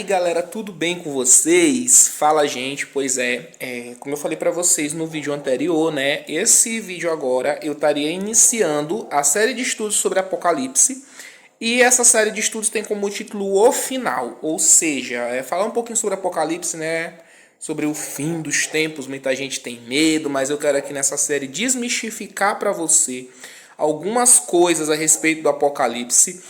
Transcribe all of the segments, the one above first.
aí galera, tudo bem com vocês? Fala gente, pois como eu falei pra vocês no vídeo anterior, né? Esse vídeo agora eu estaria iniciando a série de estudos sobre Apocalipse. E essa série de estudos tem como título O Final, ou seja, falar um pouquinho sobre Apocalipse, né? Sobre o fim dos tempos, muita gente tem medo, mas eu quero aqui nessa série desmistificar para você algumas coisas a respeito do Apocalipse.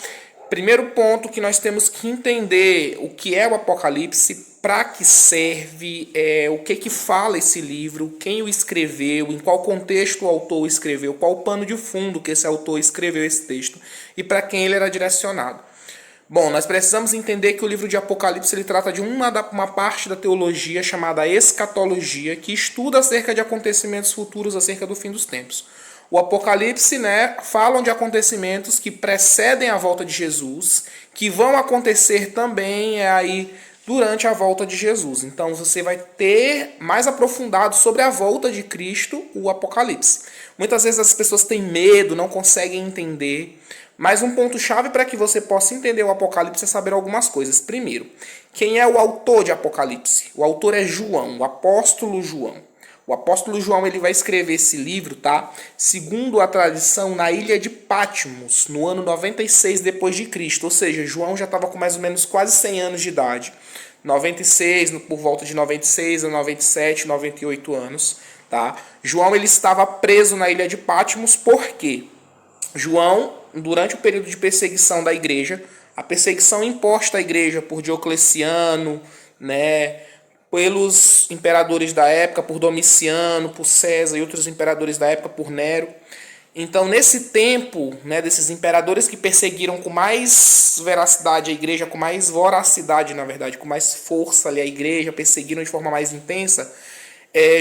Primeiro ponto que nós temos que entender o que é o Apocalipse, para que serve, o que fala esse livro, quem o escreveu, em qual contexto o autor o escreveu, qual o pano de fundo que esse autor escreveu esse texto e para quem ele era direcionado. Bom, nós precisamos entender que o livro de Apocalipse ele trata de uma parte da teologia chamada escatologia, que estuda acerca de acontecimentos futuros acerca do fim dos tempos. O Apocalipse, né, falam de acontecimentos que precedem a volta de Jesus, que vão acontecer também aí durante a volta de Jesus. Então você vai ter mais aprofundado sobre a volta de Cristo o Apocalipse. Muitas vezes as pessoas têm medo, não conseguem entender, mas um ponto-chave para que você possa entender o Apocalipse é saber algumas coisas. Primeiro, quem é o autor de Apocalipse? O autor é João, o apóstolo João. O apóstolo João ele vai escrever esse livro, tá? Segundo a tradição, na ilha de Patmos, no ano 96 depois de Cristo. Ou seja, João já estava com mais ou menos quase 100 anos de idade. 96, por volta de 96 a 97, 98 anos, tá? João ele estava preso na ilha de Patmos, por quê? João, durante o período de perseguição da igreja, a perseguição imposta à igreja por Diocleciano, né, pelos imperadores da época, por Domiciano, por César e outros imperadores da época, por Nero. Então, nesse tempo, né, desses imperadores que perseguiram com mais veracidade a igreja, com mais voracidade, na verdade, com mais força ali a igreja, perseguiram de forma mais intensa,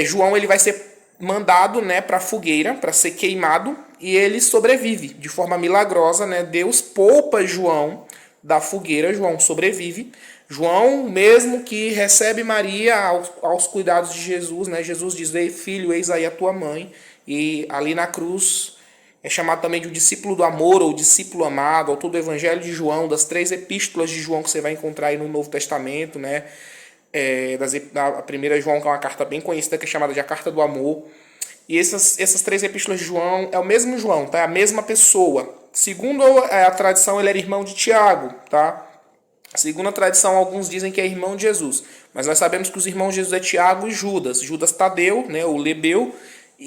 João ele vai ser mandado, né, para a fogueira, para ser queimado, e ele sobrevive de forma milagrosa, né? Deus poupa João da fogueira, João sobrevive. João, mesmo que recebe Maria aos cuidados de Jesus, né? Jesus diz: "Ei, filho, eis aí a tua mãe." E ali na cruz é chamado também de o discípulo do amor ou discípulo amado, autor do Evangelho de João, das 3 epístolas de João que você vai encontrar aí no Novo Testamento, né? A primeira João, que é uma carta bem conhecida, que é chamada de a Carta do Amor. E essas 3 epístolas de João é o mesmo João, tá? É a mesma pessoa. Segundo a tradição, ele era irmão de Tiago, tá? Segundo a tradição, alguns dizem que é irmão de Jesus. Mas nós sabemos que os irmãos de Jesus é Tiago e Judas. Judas Tadeu, né, o Lebeu,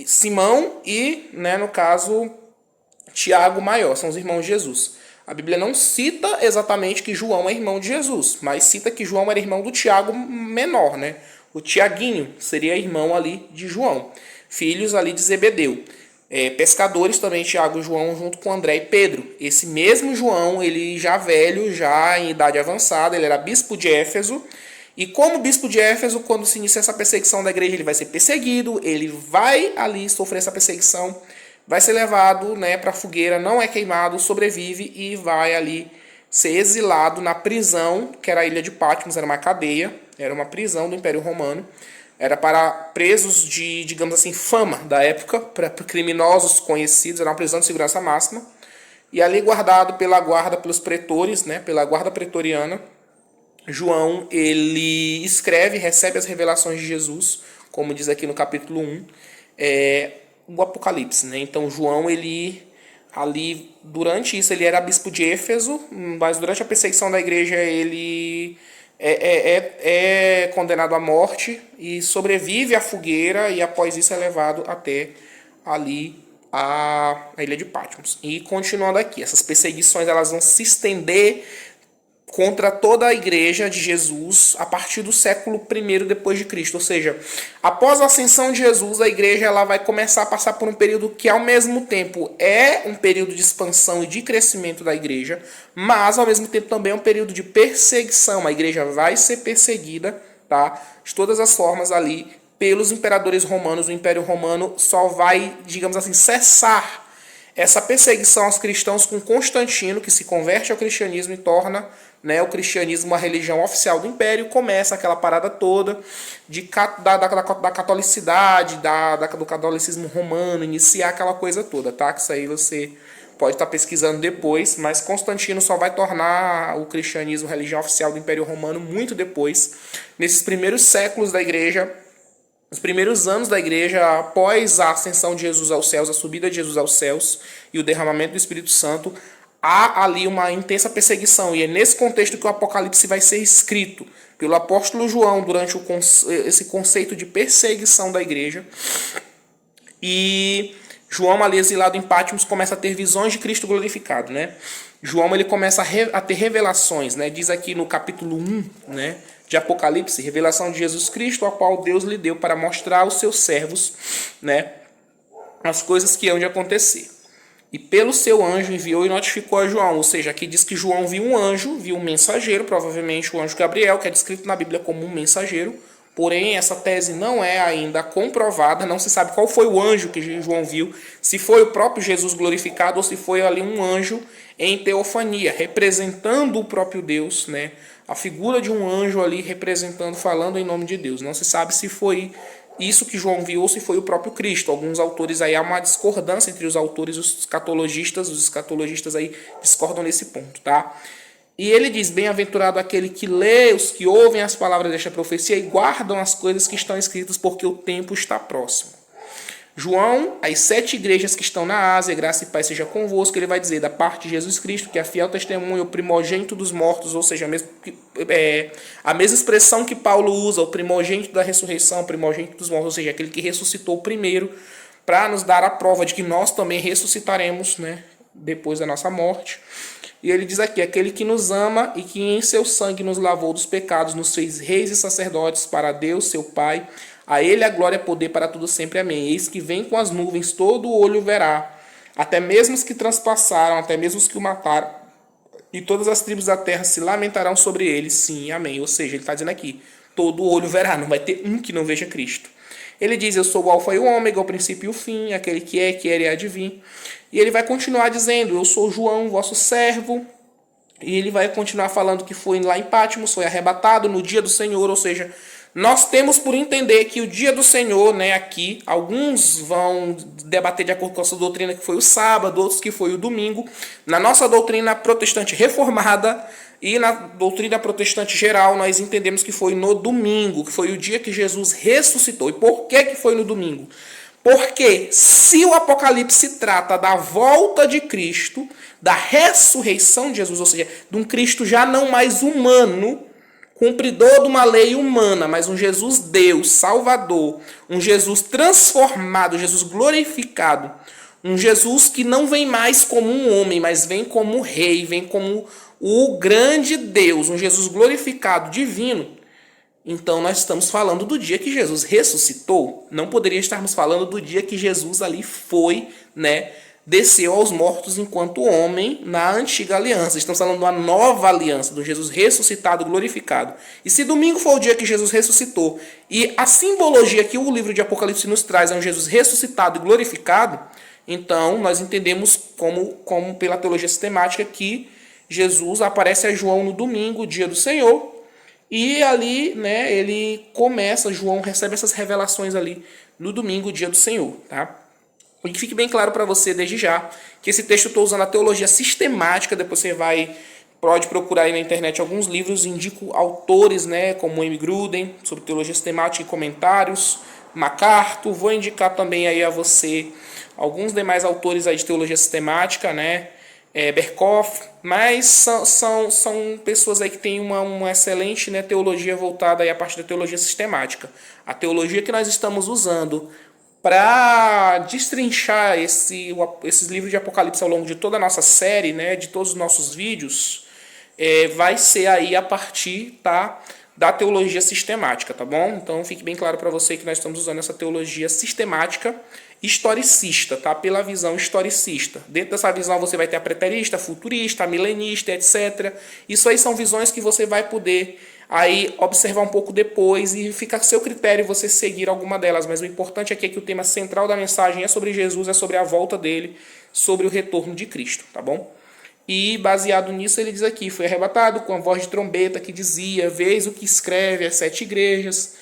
Simão e, né, no caso, Tiago Maior. São os irmãos de Jesus. A Bíblia não cita exatamente que João é irmão de Jesus, mas cita que João era irmão do Tiago menor, né? O Tiaguinho seria irmão ali de João. Filhos ali de Zebedeu. Pescadores também, Tiago e João, junto com André e Pedro. Esse mesmo João, ele já velho, já em idade avançada, ele era bispo de Éfeso. E como bispo de Éfeso, quando se inicia essa perseguição da igreja, ele vai ser perseguido, ele vai ali sofrer essa perseguição, vai ser levado, né, para a fogueira, não é queimado, sobrevive e vai ali ser exilado na prisão, que era a ilha de Patmos, era uma cadeia, era uma prisão do Império Romano. Era para presos de, digamos assim, fama da época, para criminosos conhecidos, era uma prisão de segurança máxima. E ali guardado pela guarda, pelos pretores, né, pela guarda pretoriana, João, ele escreve, recebe as revelações de Jesus, como diz aqui no capítulo 1, o Apocalipse, né? Então João, ele ali, durante isso, ele era bispo de Éfeso, mas durante a perseguição da igreja, ele é condenado à morte e sobrevive à fogueira e após isso é levado até ali a ilha de Patmos. E continuando aqui, essas perseguições elas vão se estender contra toda a igreja de Jesus a partir do século I depois de Cristo. Ou seja, após a ascensão de Jesus, a igreja ela vai começar a passar por um período que ao mesmo tempo é um período de expansão e de crescimento da igreja, mas ao mesmo tempo também é um período de perseguição. A igreja vai ser perseguida, tá? De todas as formas ali pelos imperadores romanos. O Império Romano só vai, digamos assim, cessar essa perseguição aos cristãos com Constantino, que se converte ao cristianismo e torna, né, o cristianismo uma religião oficial do império. Começa aquela parada toda da catolicidade, do catolicismo romano, iniciar aquela coisa toda, tá? Que isso aí você pode estar pesquisando depois, mas Constantino só vai tornar o cristianismo religião oficial do Império Romano muito depois. Nesses primeiros séculos da igreja, os primeiros anos da igreja, após a ascensão de Jesus aos céus, a subida de Jesus aos céus e o derramamento do Espírito Santo, há ali uma intensa perseguição. E é nesse contexto que o Apocalipse vai ser escrito pelo apóstolo João durante esse conceito de perseguição da igreja. E João, ali exilado em Patmos, começa a ter visões de Cristo glorificado, né? João, ele começa a ter revelações, né? Diz aqui no capítulo 1, né, de Apocalipse, revelação de Jesus Cristo, a qual Deus lhe deu para mostrar aos seus servos, né, as coisas que hão de acontecer. E pelo seu anjo enviou e notificou a João. Ou seja, aqui diz que João viu um anjo, viu um mensageiro, provavelmente o anjo Gabriel, que é descrito na Bíblia como um mensageiro. Porém, essa tese não é ainda comprovada, não se sabe qual foi o anjo que João viu, se foi o próprio Jesus glorificado ou se foi ali um anjo em teofania, representando o próprio Deus, né? A figura de um anjo ali representando, falando em nome de Deus. Não se sabe se foi isso que João viu ou se foi o próprio Cristo. Alguns autores aí, há uma discordância entre os autores, os escatologistas aí discordam nesse ponto, tá? E ele diz, bem-aventurado aquele que lê, os que ouvem as palavras desta profecia e guardam as coisas que estão escritas, porque o tempo está próximo. João, as 7 igrejas que estão na Ásia, graça e paz seja convosco, ele vai dizer da parte de Jesus Cristo, que é a fiel testemunha, o primogênito dos mortos, ou seja, a mesma expressão que Paulo usa, o primogênito da ressurreição, o primogênito dos mortos, ou seja, aquele que ressuscitou primeiro, para nos dar a prova de que nós também ressuscitaremos, né, depois da nossa morte. E ele diz aqui, aquele que nos ama e que em seu sangue nos lavou dos pecados, nos fez reis e sacerdotes para Deus, seu Pai. A ele a glória e poder para tudo sempre. Amém. Eis que vem com as nuvens, todo o olho verá, até mesmo os que transpassaram, até mesmo os que o mataram, e todas as tribos da terra se lamentarão sobre ele. Sim, amém. Ou seja, ele está dizendo aqui, todo o olho verá, não vai ter um que não veja Cristo. Ele diz, eu sou o alfa e o ômega, o princípio e o fim, aquele que é, que era e há de vir. E ele vai continuar dizendo, eu sou João, vosso servo. E ele vai continuar falando que foi lá em Patmos, foi arrebatado no dia do Senhor, ou seja, nós temos por entender que o dia do Senhor, né, aqui, alguns vão debater de acordo com a sua doutrina que foi o sábado, outros que foi o domingo. Na nossa doutrina protestante reformada e na doutrina protestante geral, nós entendemos que foi no domingo, que foi o dia que Jesus ressuscitou. E por que foi no domingo? Porque se o Apocalipse trata da volta de Cristo, da ressurreição de Jesus, ou seja, de um Cristo já não mais humano, cumpridor de uma lei humana, mas um Jesus Deus, Salvador, um Jesus transformado, um Jesus glorificado, um Jesus que não vem mais como um homem, mas vem como rei, vem como o grande Deus, um Jesus glorificado, divino. Então nós estamos falando do dia que Jesus ressuscitou. Não poderia estarmos falando do dia que Jesus ali foi, né, desceu aos mortos enquanto homem na antiga aliança. Estamos falando de uma nova aliança, do Jesus ressuscitado, glorificado. E se domingo foi o dia que Jesus ressuscitou, e a simbologia que o livro de Apocalipse nos traz é um Jesus ressuscitado e glorificado, então nós entendemos como pela teologia sistemática que Jesus aparece a João no domingo, dia do Senhor, e ali, né, ele começa, João recebe essas revelações ali no domingo, dia do Senhor, tá? E que fique bem claro para você desde já que esse texto eu estou usando a teologia sistemática, depois você pode procurar aí na internet alguns livros, indico autores, né, como M. Gruden, sobre teologia sistemática e comentários, MacArthur, vou indicar também aí a você alguns demais autores aí de teologia sistemática, né, Berkhoff, mas são pessoas aí que têm uma excelente, né, teologia voltada aí a partir da teologia sistemática. A teologia que nós estamos usando para destrinchar esses livros de Apocalipse ao longo de toda a nossa série, né, de todos os nossos vídeos, vai ser aí a partir, tá, da teologia sistemática, tá bom? Então fique bem claro para você que nós estamos usando essa teologia sistemática historicista, tá? Pela visão historicista. Dentro dessa visão você vai ter a preterista, a futurista, a milenista, etc. Isso aí são visões que você vai poder aí observar um pouco depois e fica a seu critério você seguir alguma delas. Mas o importante aqui é que o tema central da mensagem é sobre Jesus, é sobre a volta dele, sobre o retorno de Cristo, tá bom? E baseado nisso ele diz aqui, foi arrebatado com a voz de trombeta que dizia, vês o que escreve as 7 igrejas.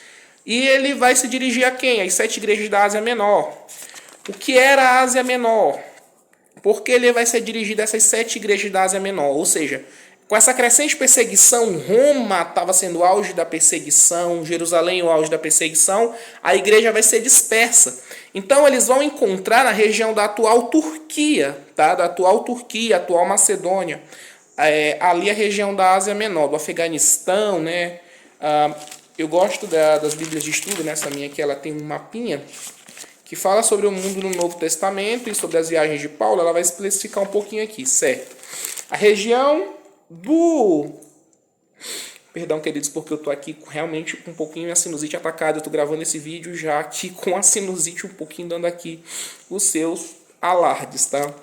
E ele vai se dirigir a quem? As 7 igrejas da Ásia Menor. O que era a Ásia Menor? porque ele vai ser dirigido a essas 7 igrejas da Ásia Menor. Ou seja, com essa crescente perseguição, Roma estava sendo o auge da perseguição, Jerusalém o auge da perseguição, a igreja vai ser dispersa. Então eles vão encontrar na região da atual Turquia, tá? Da atual Turquia, atual Macedônia, ali a região da Ásia Menor, do Afeganistão, né? Eu gosto das Bíblias de estudo, nessa minha aqui ela tem um mapinha que fala sobre o mundo no Novo Testamento e sobre as viagens de Paulo. Ela vai especificar um pouquinho aqui, certo? A região Perdão, queridos, porque eu tô aqui realmente com um pouquinho a sinusite atacada. Eu tô gravando esse vídeo já aqui com a sinusite um pouquinho dando aqui os seus alardes, tá?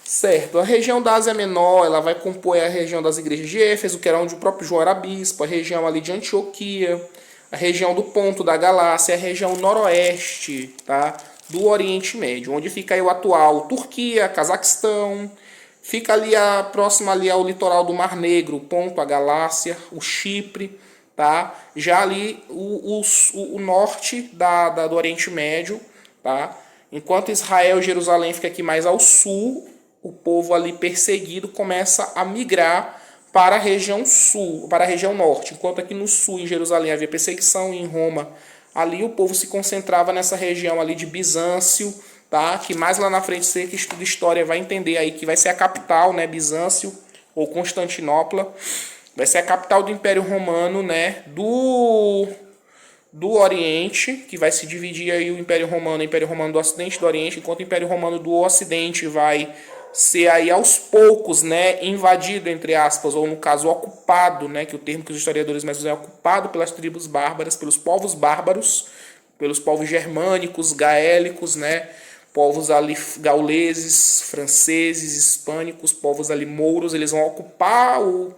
Certo, a região da Ásia Menor, ela vai compor a região das igrejas de Éfeso, que era onde o próprio João era bispo, a região ali de Antioquia, a região do Ponto da Galácia, a região noroeste, tá? Do Oriente Médio, onde fica aí o atual Turquia, Cazaquistão, fica ali próxima ali ao litoral do Mar Negro, o Ponto, a Galácia, o Chipre, tá? Já ali o norte do Oriente Médio, tá? Enquanto Israel e Jerusalém fica aqui mais ao sul, o povo ali perseguido começa a migrar para a região sul, para a região norte. Enquanto aqui no sul, em Jerusalém, havia perseguição, e em Roma, ali o povo se concentrava nessa região ali de Bizâncio, tá? Que mais lá na frente, você que estuda história vai entender aí que vai ser a capital, né? Bizâncio ou Constantinopla. Vai ser a capital do Império Romano, né? Do Oriente, que vai se dividir aí o Império Romano do Ocidente e do Oriente, enquanto o Império Romano do Ocidente vai ser aí aos poucos, né, invadido, entre aspas, ou no caso ocupado, né, que o termo que os historiadores mais usam é ocupado pelas tribos bárbaras, pelos povos bárbaros, pelos povos germânicos, gaélicos, né, povos ali gauleses, franceses, hispânicos, povos ali mouros. Eles vão ocupar o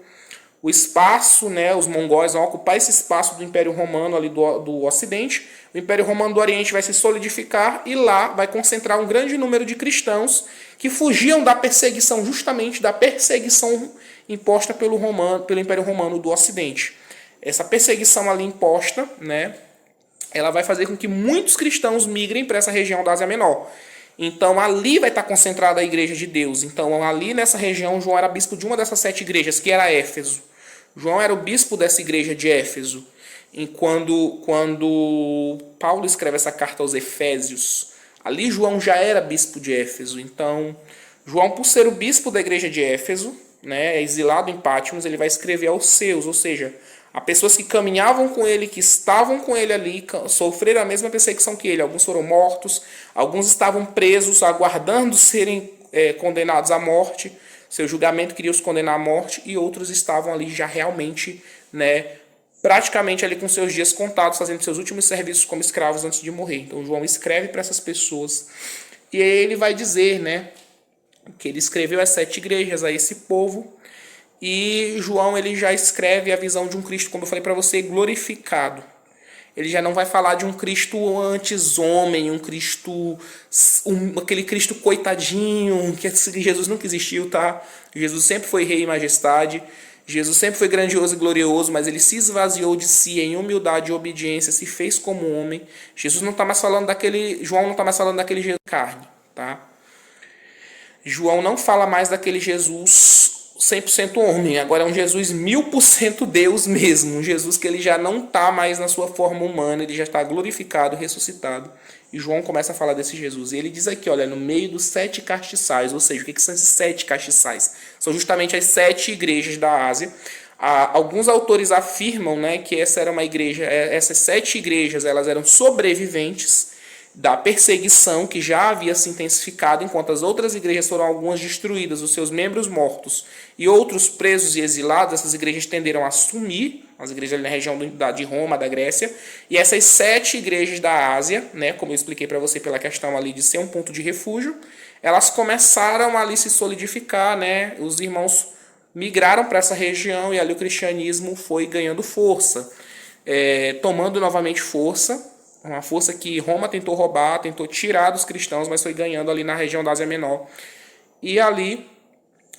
espaço, né, os mongóis vão ocupar esse espaço do Império Romano ali do Ocidente. O Império Romano do Oriente vai se solidificar e lá vai concentrar um grande número de cristãos que fugiam da perseguição, justamente da perseguição imposta pelo Império Romano do Ocidente. Essa perseguição ali imposta, né, ela vai fazer com que muitos cristãos migrem para essa região da Ásia Menor. Então ali vai estar concentrada a igreja de Deus. Então ali nessa região João era bispo de uma dessas 7 igrejas, que era Éfeso. João era o bispo dessa igreja de Éfeso. E quando Paulo escreve essa carta aos Efésios, ali João já era bispo de Éfeso. Então João, por ser o bispo da igreja de Éfeso, né, exilado em Patmos, ele vai escrever aos seus, ou seja, a pessoas que caminhavam com ele, que estavam com ele ali, sofreram a mesma perseguição que ele. Alguns foram mortos, alguns estavam presos, aguardando serem condenados à morte. Seu julgamento queria os condenar à morte, e outros estavam ali já realmente, né, praticamente ali com seus dias contados, fazendo seus últimos serviços como escravos antes de morrer. Então João escreve para essas pessoas, e aí ele vai dizer, né, que ele escreveu as 7 igrejas a esse povo. E João, ele já escreve a visão de um Cristo, como eu falei para você, glorificado. Ele já não vai falar de um Cristo antes homem, um Cristo, aquele Cristo coitadinho, que Jesus nunca existiu, tá? Jesus sempre foi rei e majestade, Jesus sempre foi grandioso e glorioso, mas ele se esvaziou de si em humildade e obediência, se fez como homem. Jesus não está mais falando João não está mais falando daquele Jesus carne, tá? João não fala mais daquele Jesus 100% homem, agora é um Jesus 1000% Deus mesmo, um Jesus que ele já não está mais na sua forma humana, ele já está glorificado, ressuscitado. E João começa a falar desse Jesus, e ele diz aqui, olha, no meio dos 7 castiçais, ou seja, o que são esses 7 castiçais? São justamente as 7 igrejas da Ásia. Alguns autores afirmam, né, que essa era uma igreja, essas 7 igrejas, elas eram sobreviventes da perseguição que já havia se intensificado, enquanto as outras igrejas foram algumas destruídas, os seus membros mortos e outros presos e exilados. Essas igrejas tenderam a sumir, as igrejas na região de Roma, da Grécia, e essas 7 igrejas da Ásia, né, como eu expliquei para você pela questão ali de ser um ponto de refúgio, elas começaram ali se solidificar, né, os irmãos migraram para essa região e ali o cristianismo foi ganhando força, tomando novamente força. Uma força que Roma tentou roubar, tentou tirar dos cristãos, mas foi ganhando ali na região da Ásia Menor. E ali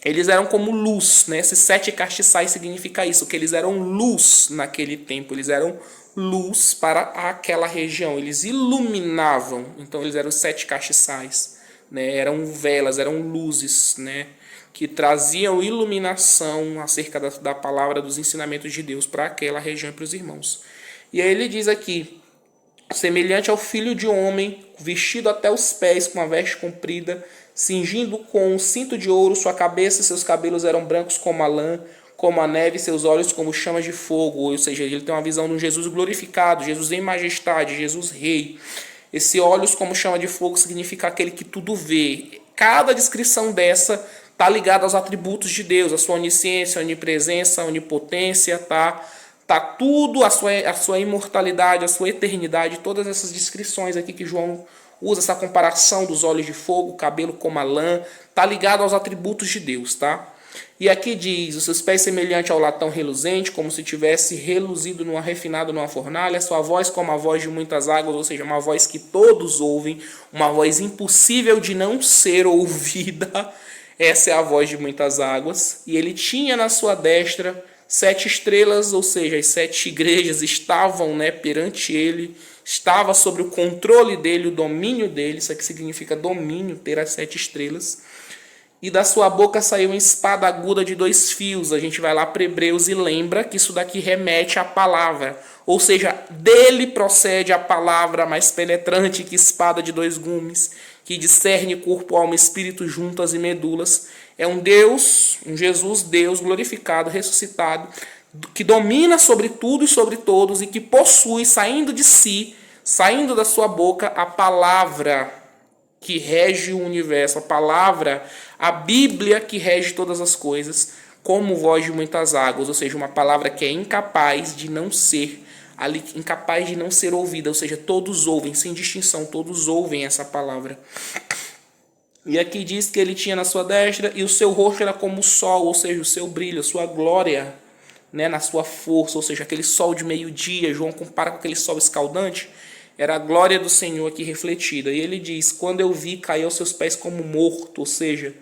eles eram como luz, né? Esses 7 castiçais significa isso, que eles eram luz naquele tempo, eles eram luz para aquela região, eles iluminavam. Então eles eram os 7 castiçais, né? Eram velas, eram luzes, né? Que traziam iluminação acerca da palavra, dos ensinamentos de Deus para aquela região e para os irmãos. E aí ele diz aqui, semelhante ao filho de homem, vestido até os pés com uma veste comprida, cingindo com um cinto de ouro sua cabeça e seus cabelos eram brancos como a lã, como a neve, seus olhos como chamas de fogo. Ou seja, ele tem uma visão de um Jesus glorificado, Jesus em majestade, Jesus rei. Esse olhos como chama de fogo significa aquele que tudo vê. Cada descrição dessa está ligada aos atributos de Deus, a sua onisciência, a onipresença, a onipotência, tá tudo, a sua imortalidade, a sua eternidade, todas essas descrições aqui que João usa, essa comparação dos olhos de fogo, cabelo como a lã, tá ligado aos atributos de Deus, tá? E aqui diz, os seus pés semelhante ao latão reluzente, como se tivesse reluzido refinado numa fornalha, sua voz como a voz de muitas águas, ou seja, uma voz que todos ouvem, uma voz impossível de não ser ouvida. Essa é a voz de muitas águas. E ele tinha na sua destra 7 estrelas, ou seja, as 7 igrejas estavam, né, perante ele, estava sob o controle dele, o domínio dele. Isso aqui significa domínio, ter as 7 estrelas. E da sua boca saiu uma espada aguda de 2 fios. A gente vai lá para Hebreus e lembra que isso daqui remete à palavra. Ou seja, dele procede a palavra mais penetrante que espada de 2 gumes, que discerne corpo, alma, espírito, juntas e medulas. É um Deus, um Jesus, Deus glorificado, ressuscitado, que domina sobre tudo e sobre todos e que possui, saindo de si, saindo da sua boca, a palavra que rege o universo, a palavra, a Bíblia que rege todas as coisas, como voz de muitas águas, ou seja, uma palavra que é incapaz de não ser incapaz de não ser ouvida, ou seja, todos ouvem, sem distinção, todos ouvem essa palavra. E aqui diz que ele tinha na sua destra, e o seu rosto era como o sol, ou seja, o seu brilho, a sua glória, né, na sua força, ou seja, aquele sol de meio-dia. João compara com aquele sol escaldante, era a glória do Senhor aqui refletida. E ele diz, quando eu vi, caí aos seus pés como morto, ou seja,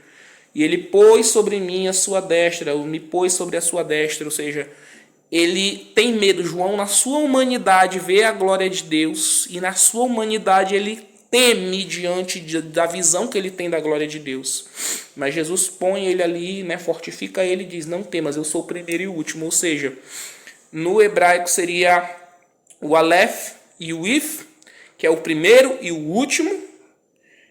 e ele pôs sobre mim a sua destra, me pôs sobre a sua destra, ou seja, ele tem medo. João, na sua humanidade, vê a glória de Deus, e na sua humanidade ele teme diante da visão que ele tem da glória de Deus. Mas Jesus põe ele ali, né, fortifica ele e diz, não temas, eu sou o primeiro e o último. Ou seja, no hebraico seria o Aleph e o If, que é o primeiro e o último,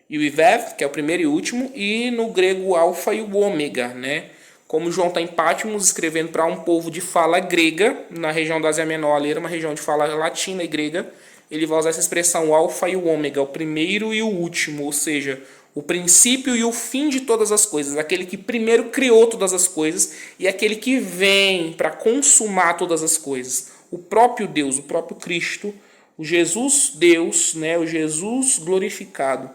e o Ivev, que é o primeiro e o último, e no grego o Alfa e o Ômega, né? Como João está em Patmos, escrevendo para um povo de fala grega, na região da Ásia Menor, ali era uma região de fala latina e grega, ele vai usar essa expressão, o alfa e o ômega, o primeiro e o último, ou seja, o princípio e o fim de todas as coisas, aquele que primeiro criou todas as coisas e aquele que vem para consumar todas as coisas. O próprio Deus, o próprio Cristo, o Jesus Deus, né, o Jesus glorificado.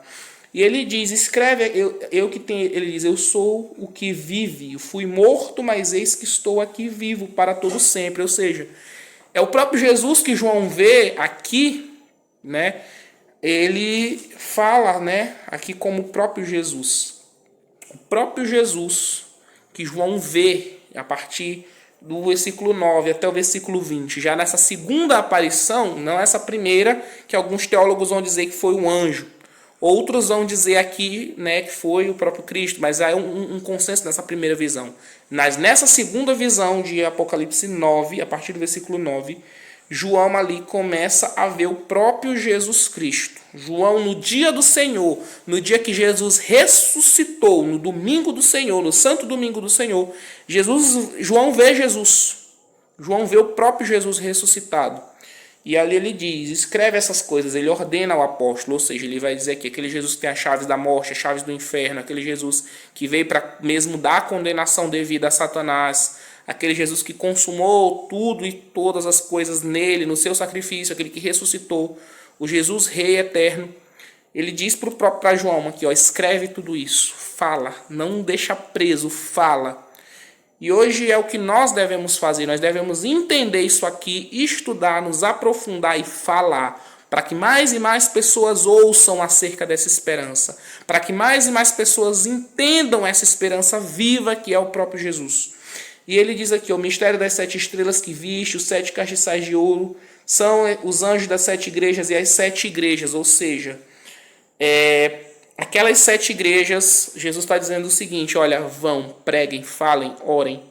E ele diz, escreve, ele diz, eu sou o que vive, eu fui morto, mas eis que estou aqui vivo para todo sempre. Ou seja, é o próprio Jesus que João vê aqui, né? Ele fala, né, aqui como o próprio Jesus. O próprio Jesus que João vê a partir do versículo 9 até o versículo 20. Já nessa segunda aparição, não essa primeira, que alguns teólogos vão dizer que foi um anjo. Outros vão dizer aqui, né, que foi o próprio Cristo, mas há um consenso nessa primeira visão. Mas nessa segunda visão de Apocalipse 9, a partir do versículo 9, João ali começa a ver o próprio Jesus Cristo. João, no dia do Senhor, no dia que Jesus ressuscitou, no domingo do Senhor, no santo domingo do Senhor, João vê Jesus. João vê o próprio Jesus ressuscitado. E ali ele diz, escreve essas coisas, ele ordena ao apóstolo, ou seja, ele vai dizer que aquele Jesus que tem as chaves da morte, as chaves do inferno, aquele Jesus que veio para mesmo dar a condenação devida a Satanás, aquele Jesus que consumou tudo e todas as coisas nele, no seu sacrifício, aquele que ressuscitou, o Jesus Rei Eterno. Ele diz para João aqui, ó, escreve tudo isso, fala, não deixa preso, fala. E hoje é o que nós devemos fazer, nós devemos entender isso aqui, estudar, nos aprofundar e falar, para que mais e mais pessoas ouçam acerca dessa esperança, para que mais e mais pessoas entendam essa esperança viva que é o próprio Jesus. E ele diz aqui, o mistério das 7 estrelas que viste, os 7 castiçais de ouro, são os anjos das 7 igrejas e as 7 igrejas, ou seja, aquelas 7 igrejas, Jesus está dizendo o seguinte: olha, vão, preguem, falem, orem.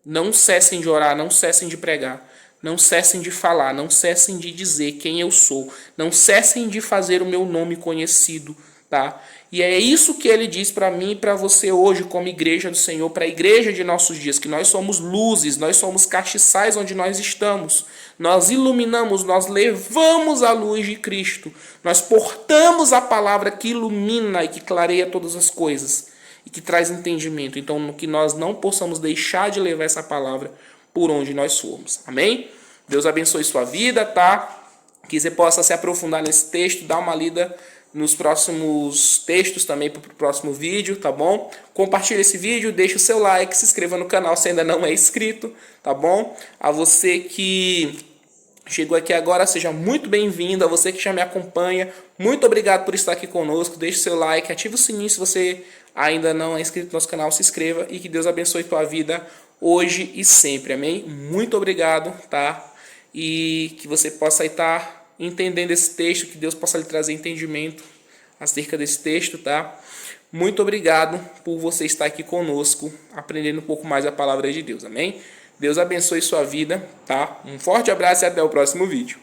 Não cessem de orar, não cessem de pregar. Não cessem de falar, não cessem de dizer quem eu sou. Não cessem de fazer o meu nome conhecido, tá? E é isso que ele diz para mim e para você hoje, como igreja do Senhor, para a igreja de nossos dias, que nós somos luzes, nós somos castiçais onde nós estamos. Nós iluminamos, nós levamos a luz de Cristo. Nós portamos a palavra que ilumina e que clareia todas as coisas e que traz entendimento. Então, que nós não possamos deixar de levar essa palavra por onde nós formos. Amém? Deus abençoe sua vida, tá? Que você possa se aprofundar nesse texto, dar uma lida nos próximos textos também para o próximo vídeo, tá bom? Compartilhe esse vídeo, deixe o seu like, se inscreva no canal se ainda não é inscrito, tá bom? A você que chegou aqui agora, seja muito bem-vindo. A você que já me acompanha, muito obrigado por estar aqui conosco. Deixe seu like, ative o sininho se você ainda não é inscrito no nosso canal, se inscreva e que Deus abençoe tua vida hoje e sempre, amém? Muito obrigado, tá? E que você possa estar entendendo esse texto, que Deus possa lhe trazer entendimento acerca desse texto, tá? Muito obrigado por você estar aqui conosco, aprendendo um pouco mais a palavra de Deus, amém? Deus abençoe sua vida, tá? Um forte abraço e até o próximo vídeo.